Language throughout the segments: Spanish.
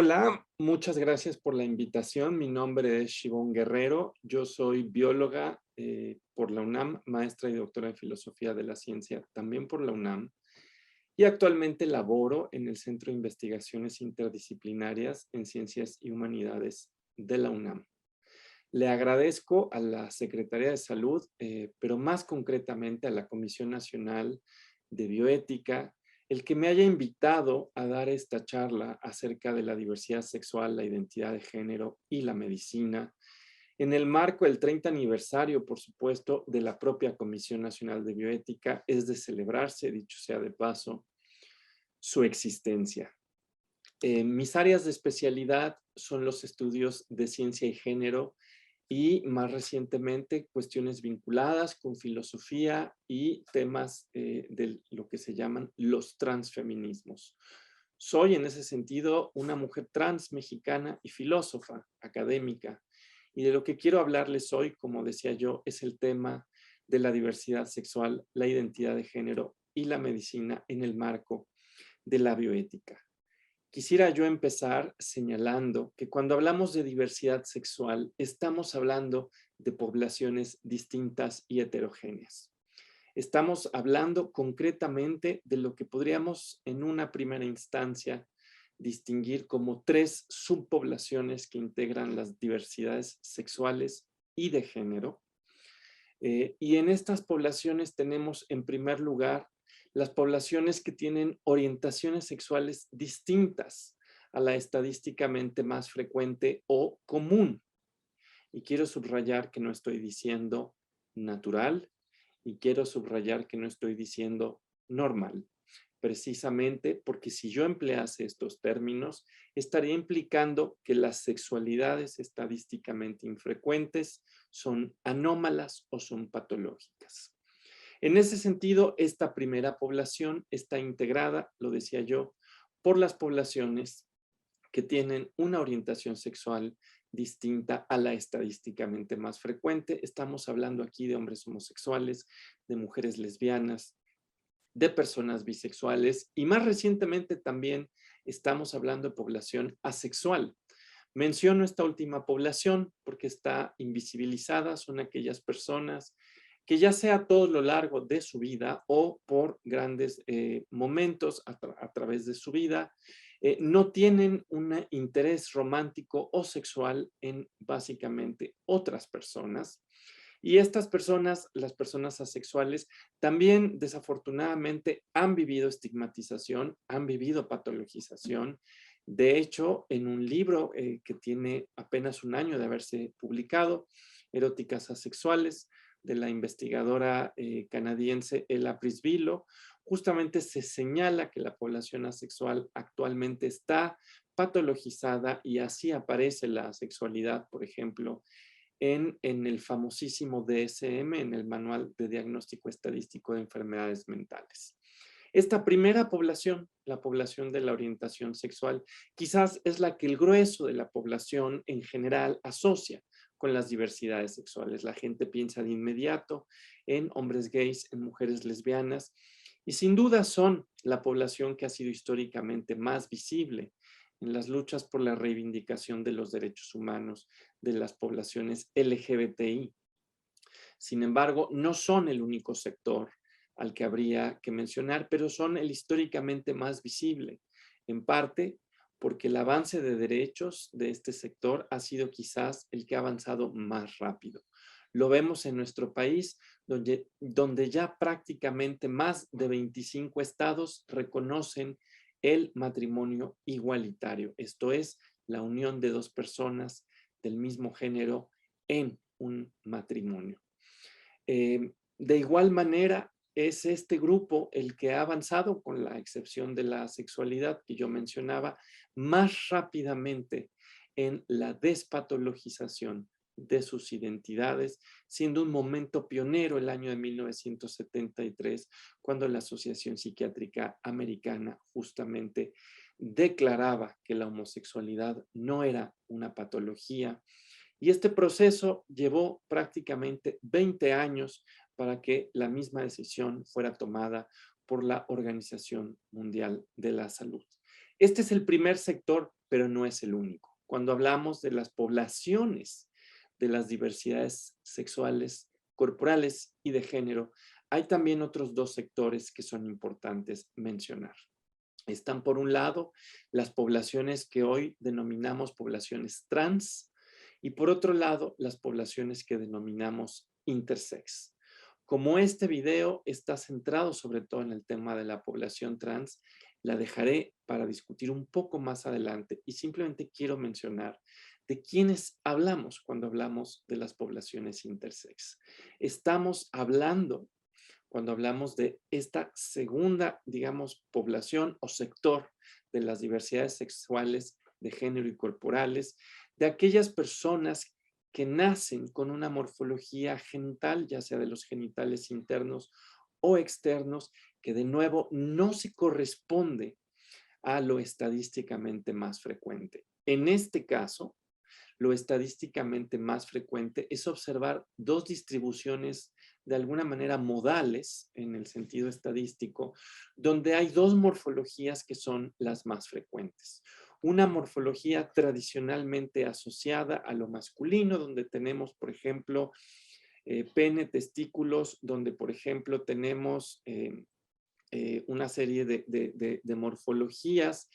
Hola, muchas gracias por la invitación. Mi nombre es Shivón Guerrero. Yo soy bióloga por la UNAM, maestra y doctora en Filosofía de la Ciencia, también por la UNAM, y actualmente laboro en el Centro de Investigaciones Interdisciplinarias en Ciencias y Humanidades de la UNAM. Le agradezco a la Secretaría de Salud, pero más concretamente a la Comisión Nacional de Bioética, el que me haya invitado a dar esta charla acerca de la diversidad sexual, la identidad de género y la medicina, en el marco del 30 aniversario, por supuesto, de la propia Comisión Nacional de Bioética. Es de celebrarse, dicho sea de paso, su existencia. Mis áreas de especialidad son los estudios de ciencia y género y más recientemente cuestiones vinculadas con filosofía y temas de lo que se llaman los transfeminismos. Soy en ese sentido una mujer trans mexicana y filósofa académica, y de lo que quiero hablarles hoy, como decía yo, es el tema de la diversidad sexual, la identidad de género y la medicina en el marco de la bioética. Quisiera yo empezar señalando que cuando hablamos de diversidad sexual, estamos hablando de poblaciones distintas y heterogéneas. Estamos hablando concretamente de lo que podríamos en una primera instancia distinguir como tres subpoblaciones que integran las diversidades sexuales y de género. Y en estas poblaciones tenemos en primer lugar las poblaciones que tienen orientaciones sexuales distintas a la estadísticamente más frecuente o común. Y quiero subrayar que no estoy diciendo natural y quiero subrayar que no estoy diciendo normal. Precisamente porque si yo emplease estos términos, estaría implicando que las sexualidades estadísticamente infrecuentes son anómalas o son patológicas. En ese sentido, esta primera población está integrada, lo decía yo, por las poblaciones que tienen una orientación sexual distinta a la estadísticamente más frecuente. Estamos hablando aquí de hombres homosexuales, de mujeres lesbianas, de personas bisexuales y más recientemente también estamos hablando de población asexual. Menciono esta última población porque está invisibilizada, son aquellas personas que ya sea a todo lo largo de su vida o por grandes momentos a través de su vida, no tienen un interés romántico o sexual en básicamente otras personas. Y estas personas, las personas asexuales, también desafortunadamente han vivido estigmatización, han vivido patologización. De hecho, en un libro que tiene apenas un año de haberse publicado, Eróticas asexuales, de la investigadora canadiense Ella Prisvillo, justamente se señala que la población asexual actualmente está patologizada y así aparece la asexualidad, por ejemplo, en el famosísimo DSM, en el Manual de Diagnóstico Estadístico de Enfermedades Mentales. Esta primera población, la población de la orientación sexual, quizás es la que el grueso de la población en general asocia con las diversidades sexuales. La gente piensa de inmediato en hombres gays, en mujeres lesbianas, y sin duda son la población que ha sido históricamente más visible en las luchas por la reivindicación de los derechos humanos de las poblaciones LGBTI. Sin embargo, no son el único sector al que habría que mencionar, pero son el históricamente más visible, en parte porque el avance de derechos de este sector ha sido quizás el que ha avanzado más rápido. Lo vemos en nuestro país, donde ya prácticamente más de 25 estados reconocen el matrimonio igualitario, esto es, la unión de dos personas del mismo género en un matrimonio. De igual manera, es este grupo el que ha avanzado, con la excepción de la sexualidad que yo mencionaba, más rápidamente en la despatologización de sus identidades, siendo un momento pionero el año de 1973, cuando la Asociación Psiquiátrica Americana justamente declaraba que la homosexualidad no era una patología. Y este proceso llevó prácticamente 20 años para que la misma decisión fuera tomada por la Organización Mundial de la Salud. Este es el primer sector pero no es el único. Cuando hablamos de las poblaciones de las diversidades sexuales, corporales y de género, hay también otros dos sectores que son importantes mencionar. Están por un lado las poblaciones que hoy denominamos poblaciones trans y por otro lado las poblaciones que denominamos intersex. Como este video está centrado sobre todo en el tema de la población trans, la dejaré para discutir un poco más adelante y simplemente quiero mencionar de quiénes hablamos cuando hablamos de las poblaciones intersex. Estamos hablando cuando hablamos de esta segunda, digamos, población o sector de las diversidades sexuales, de género y corporales, de aquellas personas que nacen con una morfología genital, ya sea de los genitales internos o externos, que de nuevo no se corresponde a lo estadísticamente más frecuente. En este caso, lo estadísticamente más frecuente es observar dos distribuciones de alguna manera modales en el sentido estadístico, donde hay dos morfologías que son las más frecuentes. Una morfología tradicionalmente asociada a lo masculino, donde tenemos, por ejemplo, pene, testículos, donde, por ejemplo, tenemos una serie de morfologías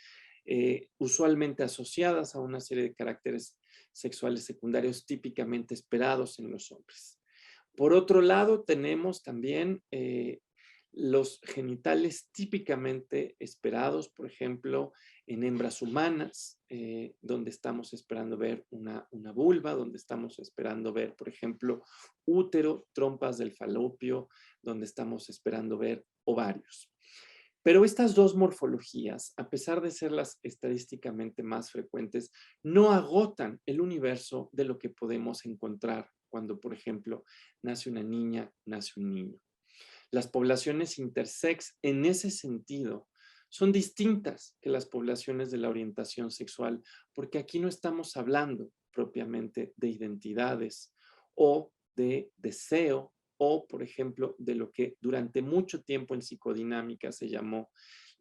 usualmente asociadas a una serie de caracteres sexuales secundarios típicamente esperados en los hombres. Por otro lado, tenemos también los genitales típicamente esperados, por ejemplo, en hembras humanas, donde estamos esperando ver una vulva, donde estamos esperando ver, por ejemplo, útero, trompas del falopio, donde estamos esperando ver ovarios. Pero estas dos morfologías, a pesar de ser las estadísticamente más frecuentes, no agotan el universo de lo que podemos encontrar cuando, por ejemplo, nace una niña, nace un niño. Las poblaciones intersex, en ese sentido, son distintas que las poblaciones de la orientación sexual, porque aquí no estamos hablando propiamente de identidades o de deseo o, por ejemplo, de lo que durante mucho tiempo en psicodinámica se llamó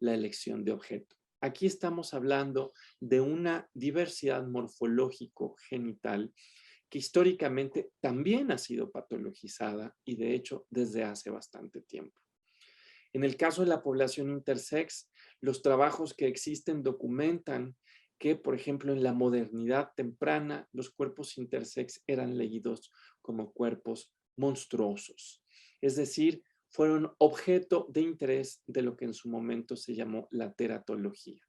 la elección de objeto. Aquí estamos hablando de una diversidad morfológico-genital que históricamente también ha sido patologizada y de hecho desde hace bastante tiempo. En el caso de la población intersex, los trabajos que existen documentan que, por ejemplo, en la modernidad temprana, los cuerpos intersex eran leídos como cuerpos monstruosos. Es decir, fueron objeto de interés de lo que en su momento se llamó la teratología.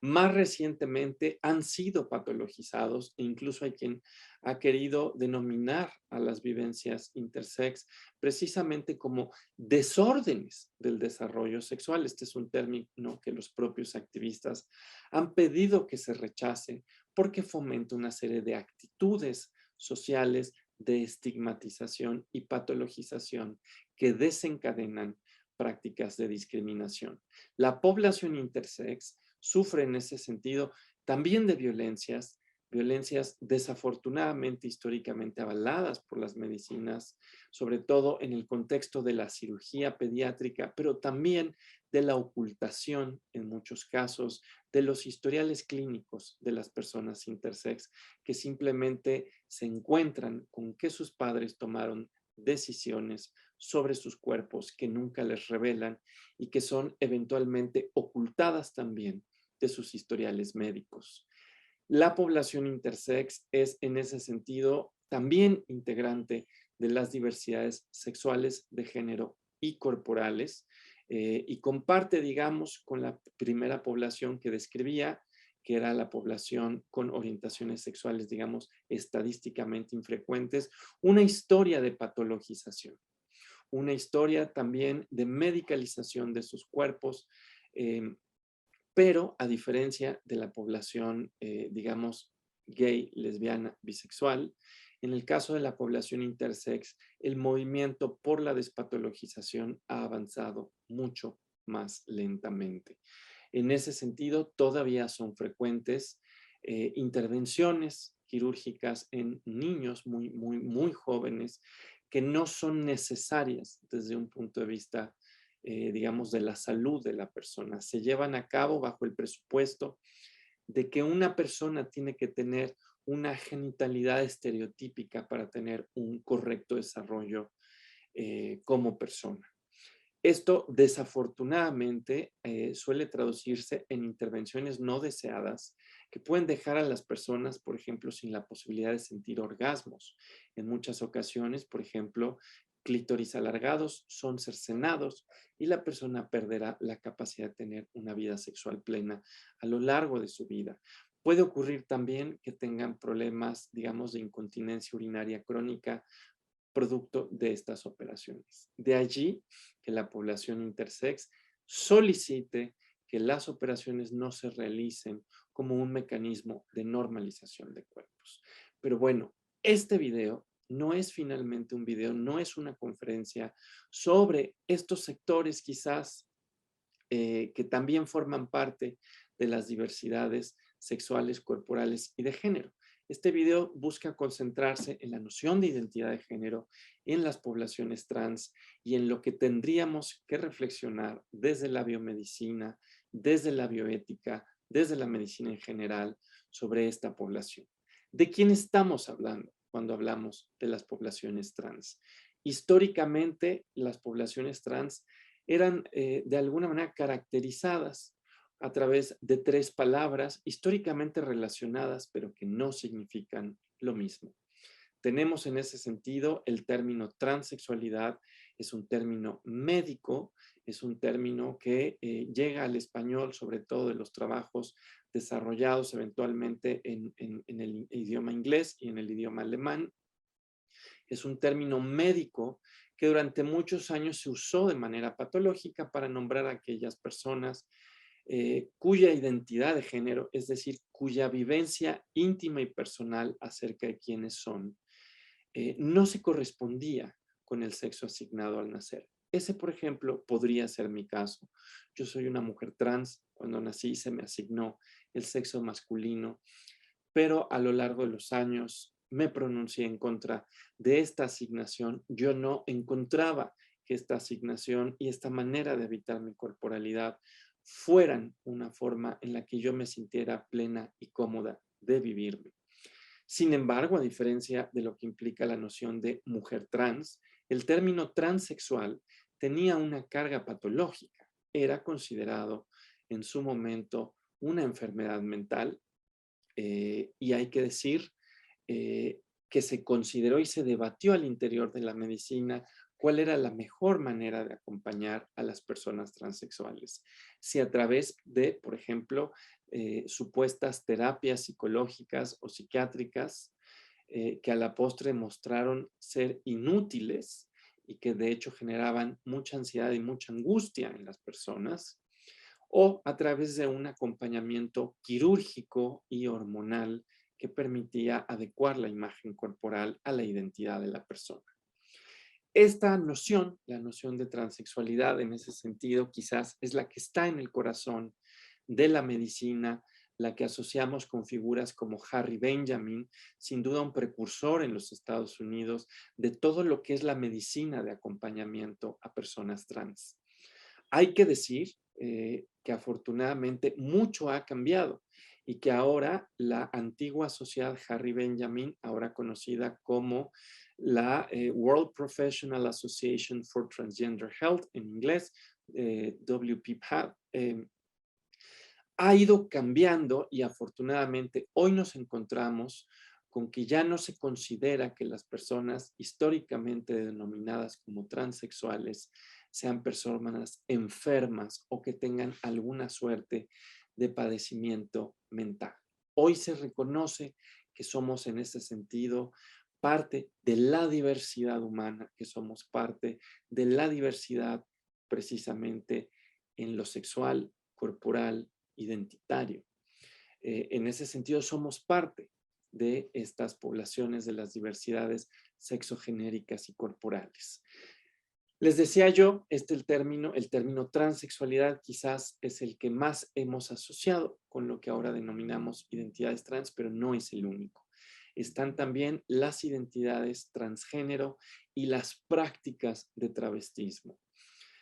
Más recientemente han sido patologizados e incluso hay quien ha querido denominar a las vivencias intersex precisamente como desórdenes del desarrollo sexual. Este es un término que los propios activistas han pedido que se rechace porque fomenta una serie de actitudes sociales de estigmatización y patologización que desencadenan prácticas de discriminación. La población intersex sufre en ese sentido también de violencias, violencias desafortunadamente históricamente avaladas por las medicinas, sobre todo en el contexto de la cirugía pediátrica, pero también de la ocultación en muchos casos de los historiales clínicos de las personas intersex que simplemente se encuentran con que sus padres tomaron decisiones sobre sus cuerpos que nunca les revelan y que son eventualmente ocultadas también de sus historiales médicos. La población intersex es en ese sentido también integrante de las diversidades sexuales de género y corporales y comparte, digamos, con la primera población que describía, que era la población con orientaciones sexuales, digamos, estadísticamente infrecuentes, una historia de patologización, una historia también de medicalización de sus cuerpos, pero a diferencia de la población, digamos, gay, lesbiana, bisexual, en el caso de la población intersex, el movimiento por la despatologización ha avanzado mucho más lentamente. En ese sentido, todavía son frecuentes intervenciones quirúrgicas en niños muy jóvenes que no son necesarias desde un punto de vista digamos, de la salud de la persona. Se llevan a cabo bajo el presupuesto de que una persona tiene que tener una genitalidad estereotípica para tener un correcto desarrollo como persona. Esto desafortunadamente suele traducirse en intervenciones no deseadas que pueden dejar a las personas, por ejemplo, sin la posibilidad de sentir orgasmos. En muchas ocasiones, por ejemplo, clítoris alargados son cercenados y la persona perderá la capacidad de tener una vida sexual plena a lo largo de su vida. Puede ocurrir también que tengan problemas, digamos, de incontinencia urinaria crónica producto de estas operaciones. De allí que la población intersex solicite que las operaciones no se realicen como un mecanismo de normalización de cuerpos. Pero bueno, este video no es finalmente un video, no es una conferencia sobre estos sectores quizás que también forman parte de las diversidades sexuales, corporales y de género. Este video busca concentrarse en la noción de identidad de género, en las poblaciones trans y en lo que tendríamos que reflexionar desde la biomedicina, desde la bioética, desde la medicina en general sobre esta población. ¿De quién estamos hablando cuando hablamos de las poblaciones trans? Históricamente, las poblaciones trans eran de alguna manera caracterizadas a través de tres palabras históricamente relacionadas, pero que no significan lo mismo. Tenemos en ese sentido el término transexualidad, es un término médico, es un término que llega al español, sobre todo de los trabajos desarrollados eventualmente en el idioma inglés y en el idioma alemán. Es un término médico que durante muchos años se usó de manera patológica para nombrar a aquellas personas cuya identidad de género, es decir, cuya vivencia íntima y personal acerca de quiénes son, no se correspondía con el sexo asignado al nacer. Ese, por ejemplo, podría ser mi caso. Yo soy una mujer trans. Cuando nací se me asignó el sexo masculino, pero a lo largo de los años me pronuncié en contra de esta asignación. Yo no encontraba que esta asignación y esta manera de evitar mi corporalidad fueran una forma en la que yo me sintiera plena y cómoda de vivirme. Sin embargo, a diferencia de lo que implica la noción de mujer trans, el término transexual tenía una carga patológica. Era considerado en su momento una enfermedad mental y hay que decir que se consideró y se debatió al interior de la medicina cuál era la mejor manera de acompañar a las personas transexuales. Si a través de, por ejemplo, supuestas terapias psicológicas o psiquiátricas que a la postre mostraron ser inútiles y que de hecho generaban mucha ansiedad y mucha angustia en las personas, o a través de un acompañamiento quirúrgico y hormonal que permitía adecuar la imagen corporal a la identidad de la persona. Esta noción, la noción de transexualidad en ese sentido, quizás es la que está en el corazón de la medicina, la que asociamos con figuras como Harry Benjamin, sin duda un precursor en los Estados Unidos de todo lo que es la medicina de acompañamiento a personas trans. Hay que decir que afortunadamente mucho ha cambiado y que ahora la antigua sociedad Harry Benjamin, ahora conocida como la World Professional Association for Transgender Health en inglés, WPPHAT, ha ido cambiando y afortunadamente hoy nos encontramos con que ya no se considera que las personas históricamente denominadas como transexuales sean personas enfermas o que tengan alguna suerte de padecimiento mental. Hoy se reconoce que somos en ese sentido parte de la diversidad humana, que somos parte de la diversidad precisamente en lo sexual, corporal, identitario. En ese sentido, somos parte de estas poblaciones de las diversidades sexogenéricas y corporales. Les decía yo, el término transexualidad quizás es el que más hemos asociado con lo que ahora denominamos identidades trans, pero no es el único. Están también las identidades transgénero y las prácticas de travestismo.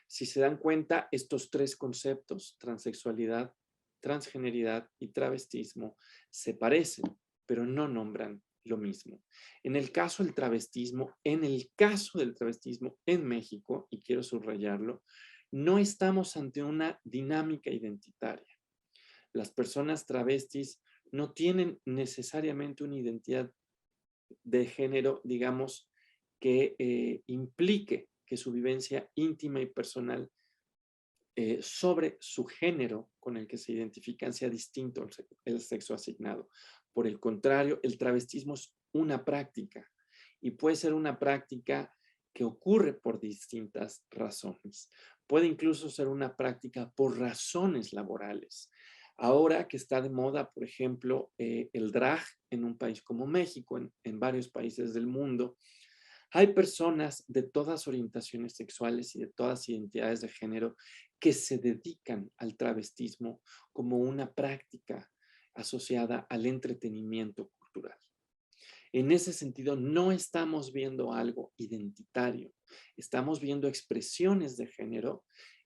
Si se dan cuenta, estos tres conceptos, transexualidad, transgeneridad y travestismo se parecen, pero no nombran lo mismo. En el caso del travestismo, en México, y quiero subrayarlo, no estamos ante una dinámica identitaria. Las personas travestis no tienen necesariamente una identidad de género, digamos, que implique que su vivencia íntima y personal sobre su género con el que se identifican sea distinto el sexo asignado. Por el contrario, el travestismo es una práctica y puede ser una práctica que ocurre por distintas razones. Puede incluso ser una práctica por razones laborales. Ahora que está de moda, por ejemplo, el drag en un país como México, en varios países del mundo, hay personas de todas orientaciones sexuales y de todas identidades de género que se dedican al travestismo como una práctica asociada al entretenimiento cultural. En ese sentido, no estamos viendo algo identitario, estamos viendo expresiones de género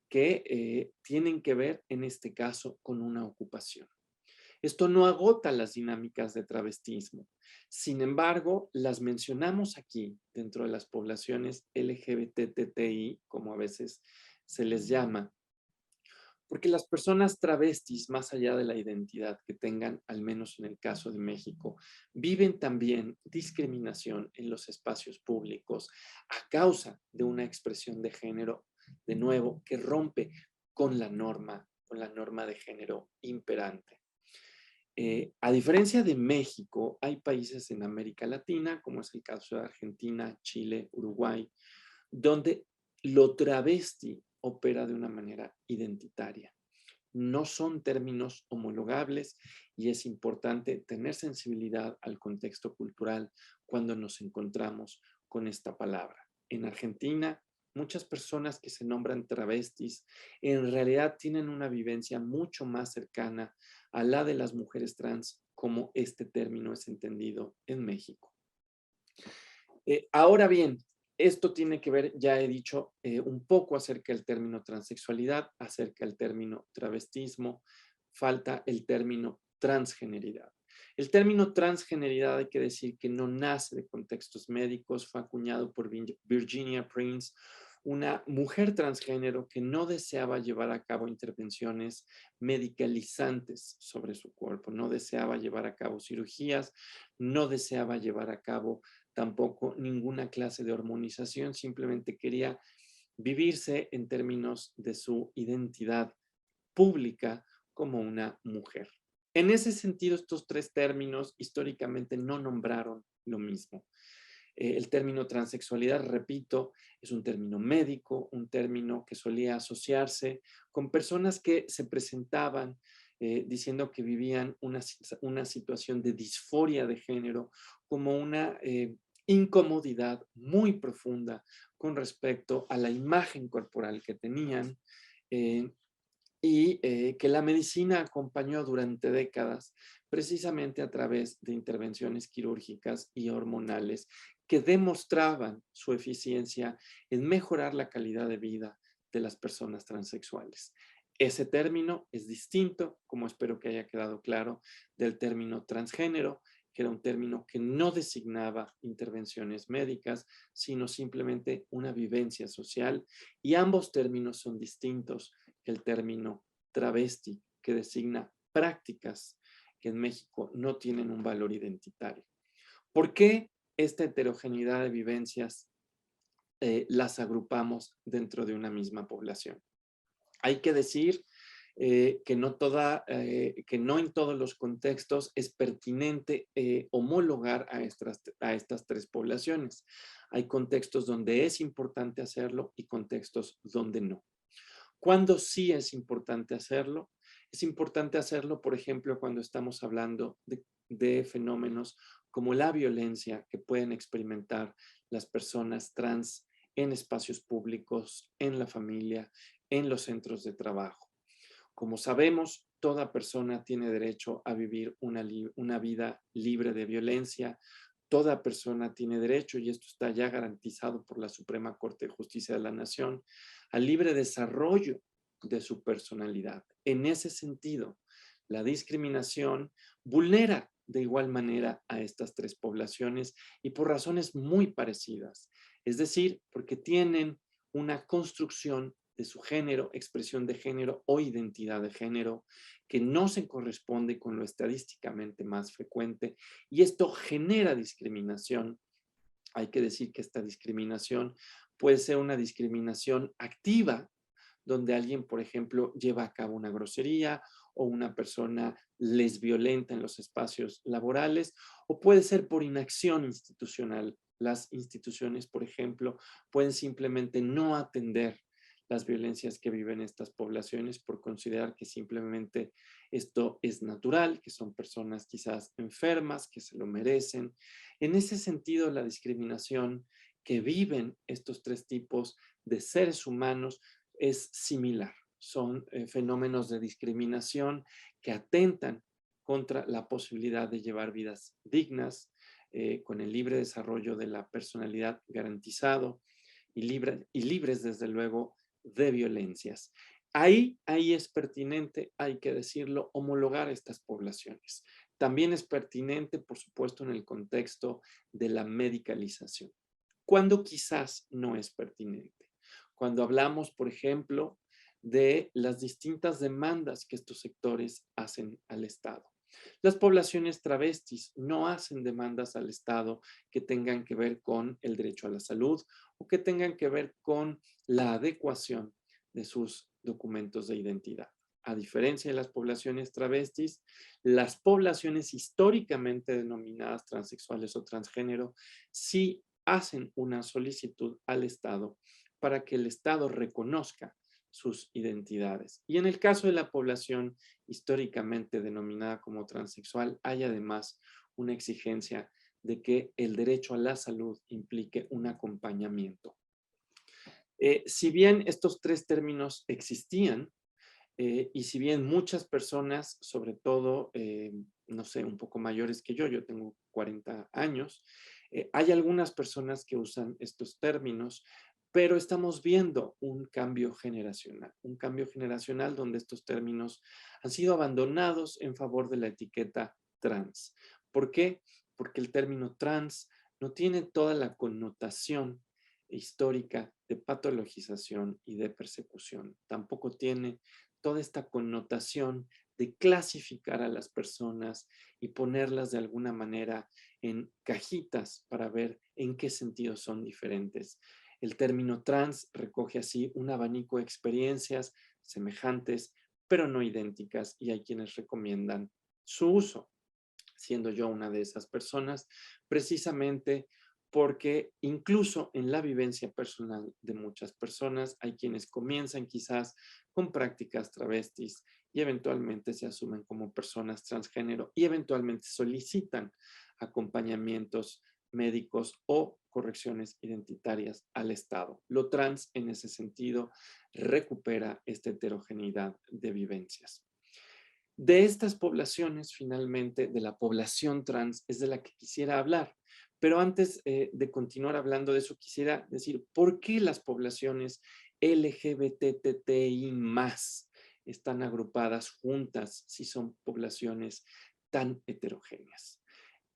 que tienen que ver, en este caso, con una ocupación. Esto no agota las dinámicas de travestismo. Sin embargo, las mencionamos aquí dentro de las poblaciones LGBTTI, como a veces se les llama, porque las personas travestis, más allá de la identidad que tengan, al menos en el caso de México, viven también discriminación en los espacios públicos a causa de una expresión de género, de nuevo, que rompe con la norma de género imperante. A diferencia de México, hay países en América Latina, como es el caso de Argentina, Chile, Uruguay, donde lo travesti opera de una manera identitaria. No son términos homologables y es importante tener sensibilidad al contexto cultural cuando nos encontramos con esta palabra. En Argentina, muchas personas que se nombran travestis en realidad tienen una vivencia mucho más cercana a la de las mujeres trans, como este término es entendido en México. Ahora bien, esto tiene que ver, ya he dicho, un poco acerca del término transexualidad, acerca del término travestismo, falta el término transgeneridad. El término transgeneridad hay que decir que no nace de contextos médicos, fue acuñado por Virginia Prince, una mujer transgénero que no deseaba llevar a cabo intervenciones medicalizantes sobre su cuerpo, no deseaba llevar a cabo cirugías, no deseaba llevar a cabo tampoco ninguna clase de hormonización, simplemente quería vivirse en términos de su identidad pública como una mujer. En ese sentido, estos tres términos históricamente no nombraron lo mismo. El término transexualidad, repito, es un término médico, un término que solía asociarse con personas que se presentaban diciendo que vivían una situación de disforia de género como una incomodidad muy profunda con respecto a la imagen corporal que tenían eh, y que la medicina acompañó durante décadas precisamente a través de intervenciones quirúrgicas y hormonales que demostraban su eficiencia en mejorar la calidad de vida de las personas transexuales. Ese término es distinto, como espero que haya quedado claro, del término transgénero, que era un término que no designaba intervenciones médicas, sino simplemente una vivencia social, y ambos términos son distintos que el término travesti, que designa prácticas que en México no tienen un valor identitario. ¿Por qué esta heterogeneidad de vivencias las agrupamos dentro de una misma población? Hay que decir que no en todos los contextos es pertinente homologar a estas tres poblaciones. Hay contextos donde es importante hacerlo y contextos donde no. ¿Cuándo sí es importante hacerlo? Es importante hacerlo, por ejemplo, cuando estamos hablando de fenómenos como la violencia que pueden experimentar las personas trans en espacios públicos, en la familia, en los centros de trabajo. Como sabemos, toda persona tiene derecho a vivir una vida libre de violencia. Toda persona tiene derecho, y esto está ya garantizado por la Suprema Corte de Justicia de la Nación, al libre desarrollo de su personalidad. En ese sentido, La discriminación vulnera de igual manera a estas tres poblaciones y por razones muy parecidas, es decir, porque tienen una construcción de su género, expresión de género o identidad de género que no se corresponde con lo estadísticamente más frecuente y esto genera discriminación. Hay que decir que esta discriminación puede ser una discriminación activa, donde alguien, por ejemplo, lleva a cabo una grosería o una persona les violenta en los espacios laborales, o puede ser por inacción institucional. Las instituciones, por ejemplo, pueden simplemente no atender las violencias que viven estas poblaciones por considerar que simplemente esto es natural, que son personas quizás enfermas, que se lo merecen. En ese sentido, la discriminación que viven estos tres tipos de seres humanos es similar. Son fenómenos de discriminación que atentan contra la posibilidad de llevar vidas dignas, con el libre desarrollo de la personalidad garantizado y libres, desde luego, de violencias. Ahí es pertinente, hay que decirlo, homologar estas poblaciones. También es pertinente, por supuesto, en el contexto de la medicalización. ¿Cuándo quizás no es pertinente? Cuando hablamos, por ejemplo, de las distintas demandas que estos sectores hacen al Estado. Las poblaciones travestis no hacen demandas al Estado que tengan que ver con el derecho a la salud o que tengan que ver con la adecuación de sus documentos de identidad. A diferencia de las poblaciones travestis, las poblaciones históricamente denominadas transexuales o transgénero sí hacen una solicitud al Estado para que el Estado reconozca sus identidades. Y en el caso de la población históricamente denominada como transexual, hay además una exigencia de que el derecho a la salud implique un acompañamiento. Si bien estos tres términos existían, y si bien muchas personas, sobre todo, no sé, un poco mayores que yo tengo 40 años, hay algunas personas que usan estos términos, pero estamos viendo un cambio generacional donde estos términos han sido abandonados en favor de la etiqueta trans. ¿Por qué? Porque el término trans no tiene toda la connotación histórica de patologización y de persecución. Tampoco tiene toda esta connotación de clasificar a las personas y ponerlas de alguna manera en cajitas para ver en qué sentido son diferentes. El término trans recoge así un abanico de experiencias semejantes, pero no idénticas, y hay quienes recomiendan su uso, siendo yo una de esas personas, precisamente porque incluso en la vivencia personal de muchas personas hay quienes comienzan quizás con prácticas travestis y eventualmente se asumen como personas transgénero y eventualmente solicitan acompañamientos médicos o correcciones identitarias al Estado. Lo trans en ese sentido recupera esta heterogeneidad de vivencias. De estas poblaciones, finalmente, de la población trans, es de la que quisiera hablar. Pero antes de continuar hablando de eso, quisiera decir, ¿por qué las poblaciones LGBTTI más están agrupadas juntas si son poblaciones tan heterogéneas?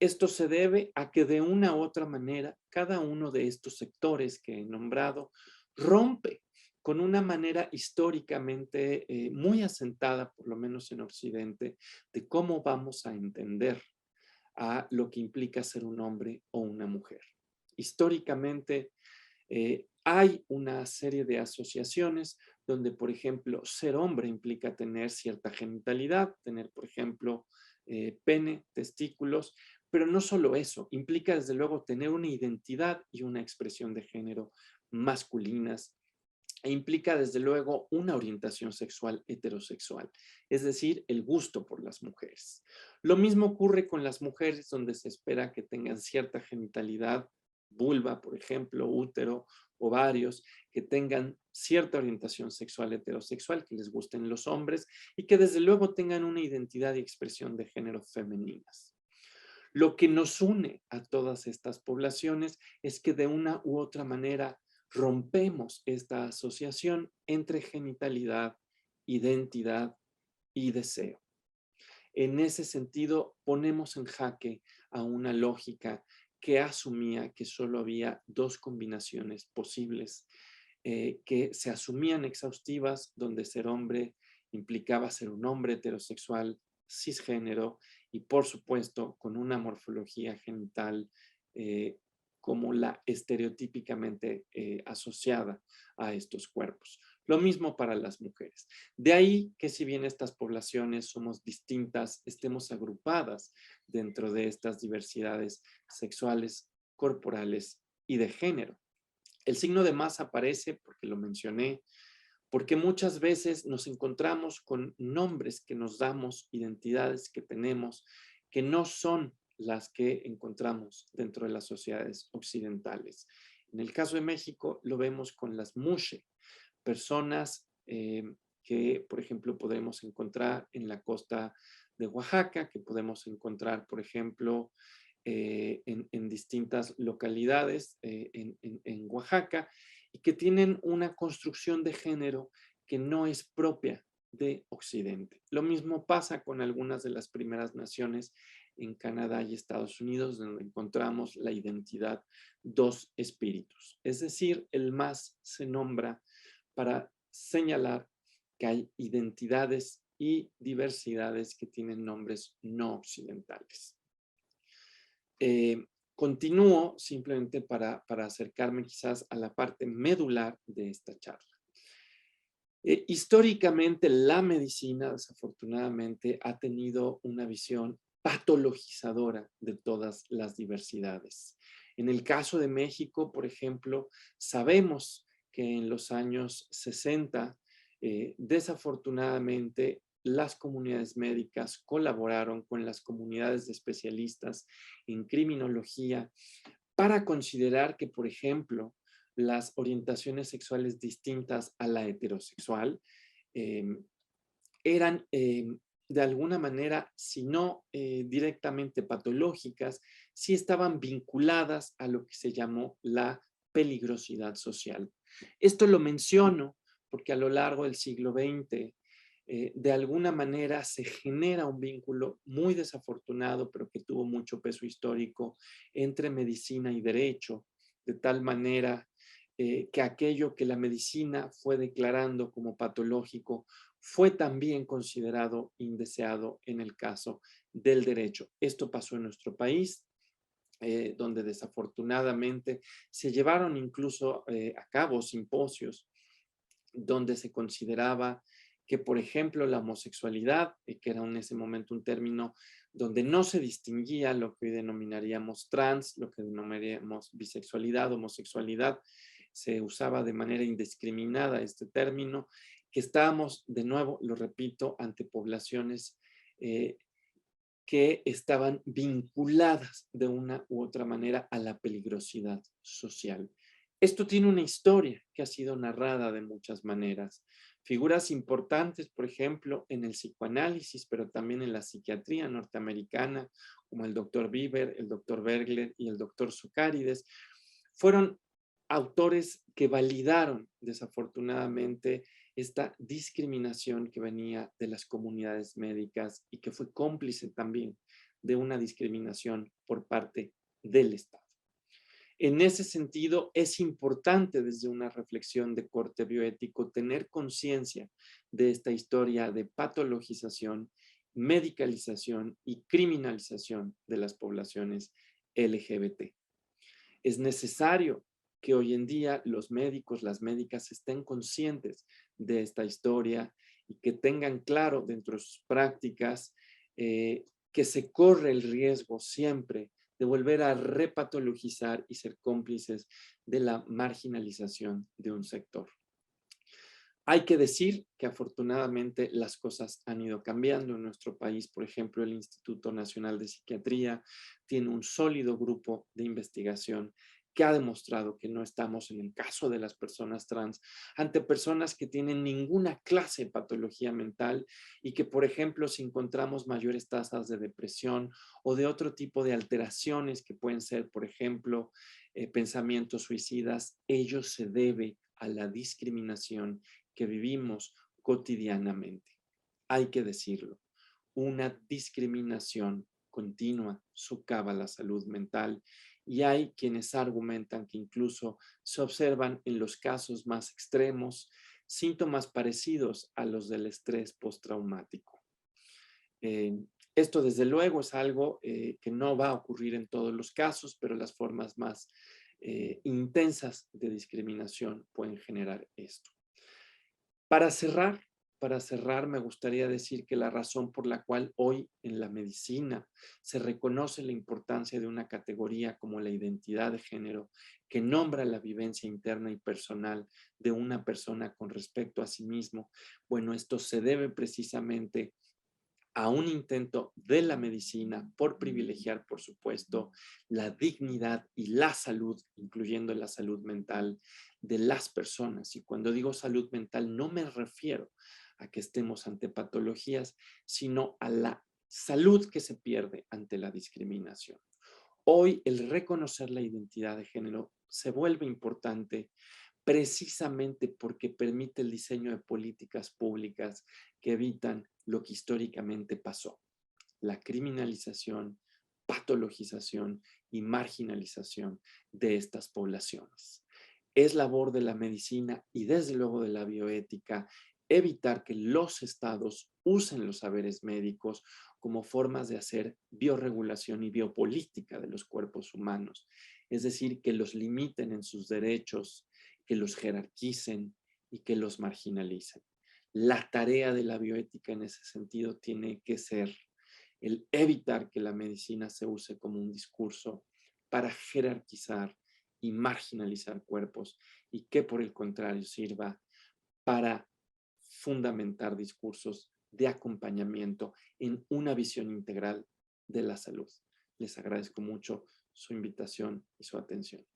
Esto se debe a que de una u otra manera, cada uno de estos sectores que he nombrado rompe con una manera históricamente muy asentada, por lo menos en Occidente, de cómo vamos a entender a lo que implica ser un hombre o una mujer. Históricamente hay una serie de asociaciones donde, por ejemplo, ser hombre implica tener cierta genitalidad, tener, por ejemplo, pene, testículos, pero no solo eso, implica desde luego tener una identidad y una expresión de género masculinas e implica desde luego una orientación sexual heterosexual, es decir, el gusto por las mujeres. Lo mismo ocurre con las mujeres donde se espera que tengan cierta genitalidad, vulva, por ejemplo, útero, ovarios, que tengan cierta orientación sexual heterosexual, que les gusten los hombres y que desde luego tengan una identidad y expresión de género femeninas. Lo que nos une a todas estas poblaciones es que de una u otra manera rompemos esta asociación entre genitalidad, identidad y deseo. En ese sentido, ponemos en jaque a una lógica que asumía que solo había dos combinaciones posibles, que se asumían exhaustivas, donde ser hombre implicaba ser un hombre heterosexual, cisgénero y, por supuesto, con una morfología genital eh, como la estereotípicamente asociada a estos cuerpos. Lo mismo para las mujeres. De ahí que si bien estas poblaciones somos distintas, estemos agrupadas dentro de estas diversidades sexuales, corporales y de género. El signo de más aparece, porque lo mencioné, porque muchas veces nos encontramos con nombres que nos damos, identidades que tenemos, que no son las que encontramos dentro de las sociedades occidentales. En el caso de México lo vemos con las mushe, personas que, por ejemplo, podemos encontrar en la costa de Oaxaca, que podemos encontrar, por ejemplo, en distintas localidades en Oaxaca, y que tienen una construcción de género que no es propia de Occidente. Lo mismo pasa con algunas de las primeras naciones en Canadá y Estados Unidos, donde encontramos la identidad dos espíritus. Es decir, el más se nombra para señalar que hay identidades y diversidades que tienen nombres no occidentales. Eh, Continúo simplemente para acercarme quizás a la parte medular de esta charla. Históricamente, la medicina, desafortunadamente, ha tenido una visión patologizadora de todas las diversidades. En el caso de México, por ejemplo, sabemos que en los años 60, desafortunadamente, las comunidades médicas colaboraron con las comunidades de especialistas en criminología para considerar que, por ejemplo, las orientaciones sexuales distintas a la heterosexual eh, eran de alguna manera, si no directamente patológicas, sí estaban vinculadas a lo que se llamó la peligrosidad social. Esto lo menciono porque a lo largo del siglo XX, de alguna manera se genera un vínculo muy desafortunado, pero que tuvo mucho peso histórico entre medicina y derecho, de tal manera que aquello que la medicina fue declarando como patológico fue también considerado indeseado en el caso del derecho. Esto pasó en nuestro país, donde desafortunadamente se llevaron incluso a cabo simposios donde se consideraba que, por ejemplo, la homosexualidad, que era en ese momento un término donde no se distinguía lo que hoy denominaríamos trans, lo que denominaríamos bisexualidad, homosexualidad, se usaba de manera indiscriminada este término, que estábamos, de nuevo, lo repito, ante poblaciones que estaban vinculadas de una u otra manera a la peligrosidad social. Esto tiene una historia que ha sido narrada de muchas maneras. Figuras importantes, por ejemplo, en el psicoanálisis, pero también en la psiquiatría norteamericana, como el doctor Bieber, el doctor Bergler y el doctor Zucárides, fueron autores que validaron desafortunadamente esta discriminación que venía de las comunidades médicas y que fue cómplice también de una discriminación por parte del Estado. En ese sentido, es importante desde una reflexión de corte bioético tener conciencia de esta historia de patologización, medicalización y criminalización de las poblaciones LGBT. Es necesario que hoy en día los médicos, las médicas estén conscientes de esta historia y que tengan claro dentro de sus prácticas que se corre el riesgo siempre de volver a repatologizar y ser cómplices de la marginalización de un sector. Hay que decir que afortunadamente las cosas han ido cambiando en nuestro país. Por ejemplo, el Instituto Nacional de Psiquiatría tiene un sólido grupo de investigación que ha demostrado que no estamos, en el caso de las personas trans, ante personas que tienen ninguna clase de patología mental y que, por ejemplo, si encontramos mayores tasas de depresión o de otro tipo de alteraciones que pueden ser, por ejemplo, pensamientos suicidas, ello se debe a la discriminación que vivimos cotidianamente. Hay que decirlo. una discriminación continua socava la salud mental y hay quienes argumentan que incluso se observan en los casos más extremos síntomas parecidos a los del estrés postraumático. Eh, Esto desde luego es algo que no va a ocurrir en todos los casos, pero las formas más intensas de discriminación pueden generar esto. Para cerrar, para cerrar, me gustaría decir que la razón por la cual hoy en la medicina se reconoce la importancia de una categoría como la identidad de género, que nombra la vivencia interna y personal de una persona con respecto a sí mismo, bueno, esto se debe precisamente a un intento de la medicina por privilegiar, por supuesto, la dignidad y la salud, incluyendo la salud mental de las personas. Y cuando digo salud mental, no me refiero a que estemos ante patologías, sino a la salud que se pierde ante la discriminación. Hoy el reconocer la identidad de género se vuelve importante precisamente porque permite el diseño de políticas públicas que evitan lo que históricamente pasó, la criminalización, patologización y marginalización de estas poblaciones. Es labor de la medicina y desde luego de la bioética evitar que los estados usen los saberes médicos como formas de hacer biorregulación y biopolítica de los cuerpos humanos, es decir, que los limiten en sus derechos, que los jerarquicen y que los marginalicen. La tarea de la bioética en ese sentido tiene que ser el evitar que la medicina se use como un discurso para jerarquizar y marginalizar cuerpos y que por el contrario sirva para fundamentar discursos de acompañamiento en una visión integral de la salud. Les agradezco mucho su invitación y su atención.